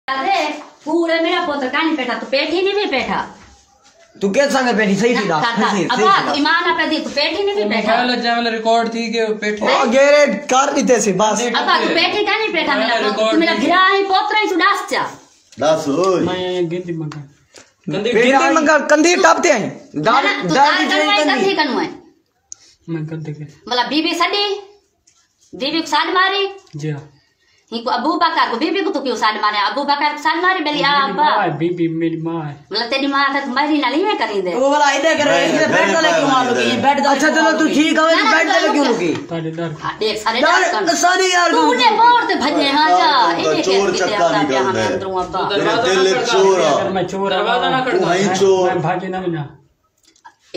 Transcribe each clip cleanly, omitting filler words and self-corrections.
अरे पूरे मेरा पुत्र कानी बैठा तू पेट ही नहीं भी बैठा तू क्या संग बैठी सही सीधा अब ईमान अपने दी तू पेट ही नहीं भी बैठा मोबाइल जैमल रिकॉर्ड थी के पेट ओ गेरे कर दीते से बस अब तू पेट ही कानी बैठा मेरा तू मेरा भिरा ही पोत्र ही सुडास चा दास ओए मैं गिनती मंगा गिनती मंगा कंधी टापते हैं दार कंधी कनु है मैं कंधी के मतलब बीबी सडी बीबी को साड मारी जी हां हिको अबू बकर को बीबी को तो क्यों साड मारे अबू बकर को साड मारे बेली अब्बा बीबी मेरी मां है मतलब तेरी मां था तुम्हारी नाली में करी दे वो वाला इधर कर रहे हैं बेड डाले क्यों मार लोगे बेड अच्छा चलो तू ठीक है बेड डाले क्यों लोगे ताले डर देख सारे डर सारी यार तूने बोर ते भजे हां जा इने चोर के चक्का निकल दे अंदरों अब्बा दिल चोर मैं चोर दरवाजा ना कर वहीं चोर मैं भागी ना ना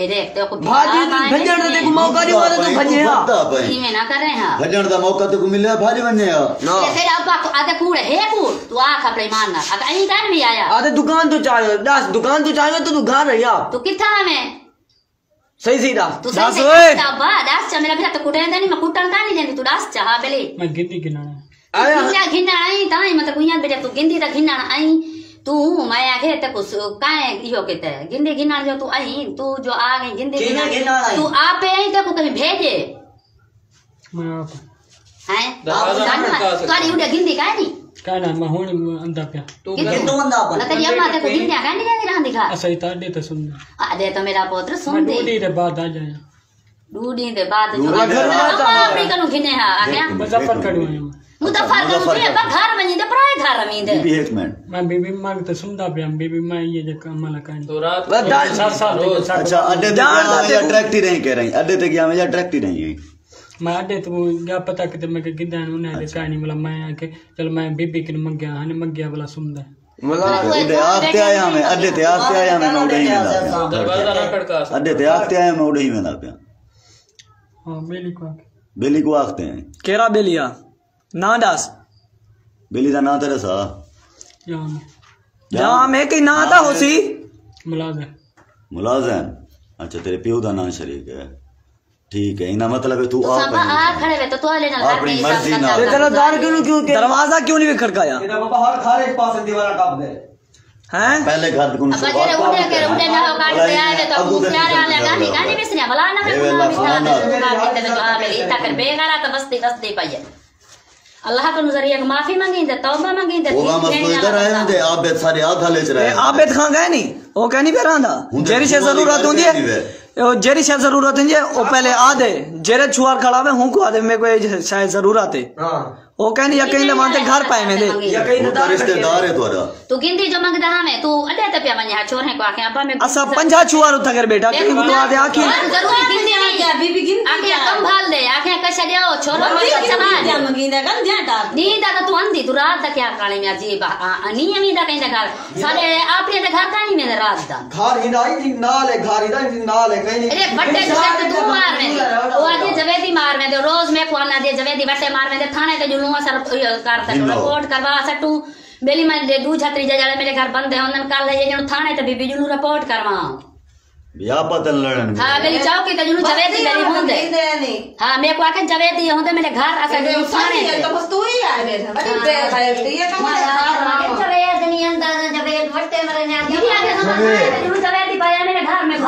एरे ते को भाजी भजन दे को मौका नहीं वाले तो भजे हां ई में ना कर रहे हैं भजन दा मौका तो को मिले भाजी बनने ना तेरे अब्बा को आधे कूड़े है कूड़ तू आंख अपने मारना अब अहीं कान में आया आधे दुकान तो चाहिए दास दुकान तो चाहिए तो तू घर रहिया तू किथा में सही सीधा तू दास सही ओए अब्बा दास चा मेरा भी तो कुटे नहीं मैं कुटन का नहीं जानी तू दास चा हां बेली मैं गिनती गिनाना गिन्ना घिन्ना आई ताई मतलब कुइयां बेटा तू गिंदी ता घिन्ना आई तू मैं आगे ते कुछ काए इहो केते गिंदी घिन्ना जो तू आई तू जो आ गई गिंदी घिन्ना तू आपे आई ते को कहीं भेजे मैं आप हैं तुम्हारी उड़े गिंदी काए नहीं का ना मैं हुन अंदा पे तू अंदा पर तेरी अम्मा ते को गिंदिया काए नहीं जानी रहा दिखा असई ताडे तो सुन अरे तो मेरा पुत्र सुन दे डूडी रे बाद आ जाए डूडी दे बाद जो अम्मा अपनी कनु घिने हा आ गया मुजफ्फर करू मुजफ्फर कनु के घर में दे प्राय घर में दे बीबी एक मिनट मैं बीबी मांग तो सुनदा पे बीबी मैं ये जे कमल का तो रात 7 साल अच्छा अड्डे ते गया अट्रैक्ट ही नहीं कह रही अड्डे ते गया मैं अट्रैक्ट ही नहीं मैं अड्डे तो क्या पता कि मैं गिद्दा उन्हें कहानी मतलब मैं आके चल मैं बीबी के मंगया हने मंगया वाला सुनदा मतलब उड़े आते आया मैं अड्डे ते आते आया मैं उड़े ही में दरवाजा ना खड़का अड्डे ते आते आया मैं उड़े ही में ना पे हां बेली को आखते हैं केरा बेलिया ना दास बेली दा ना तेरे सा या या मैं कहीं ना आता होसी मुलाजिम अच्छा तेरे पियो दा नाम शरीक है ठीक है इना मतलब है तू सब आ खड़े हुए तो तोले ना अपनी मर्जी ना चलो दार क्यों दरवाजा क्यों नहीं खड़काया इधर बाबा हर खारे पास दीवार काट दे हैं पहले घर को अब जरे उड़े ना काट से आए तो मुखियार आले गानी गानी बिसने भला ना मैं तो आ मेरी इतना कर बेगारा तो बस्ती बस्ती पाए अल्लाह को नजरिया को माफी मांगी दे तौबा मांगी दे वो मस्त तो इधर आए दे आप बेत सारे आधा ले रहे आबेद खां गए नहीं वो कहनी पे रहा था जेरी से जरूरत होती है जेरी से जरूरत होती है वो पहले आ दे जेरे छुआर खड़ा में हूं को आ दे मेरे को शायद जरूरत है हां वो कहनी यकीन मानते घर पाए में दे यकीन रिश्तेदार है तोरा तू गिनती जो मंगदा हमें तू अड्डे ते पे मन्या छोर है को आके अब्बा में असा 50 छुआर उठा कर बेटा कहीं तो आ दे आखी जरूरी गिनती नहीं क्या बीबी गिनती आके कम भाल दे आके कश दियो छोरो मत चला क्या मंगीदा गन जाटा नी दादा तू अंधी तू रात दा क्या काले में अजीब अनी अमी दा कहीं घर सारे आपने दे घर का नहीं में रात दा घर हिदाई नाल है घर हिदाई नाल है कहीं अरे बट्टे से तू मार में वो आज जवेदी मार में दे रोज में को ना दे जवेदी बट्टे मार में दे थाने ते जुलूआ सर करता रिपोर्ट करवा सटू बेली मैं दे दू छतरी जड़े मेरे घर बंद है उनन कल है ये थाने ते बीबी जुलू रिपोर्ट करवा या पतन लड़न हां बेली चौकी ते जुलू जवेदी बेली होंदे हां मैं को आके जवेदी होंदे मेरे घर असा जुलू थाने तो बस तू ही आ गए बड़ी बे खाती है कम जवेदी अंदर जवेद वट्टे मरे ने जुलू जवेदी पाया मेरे घर में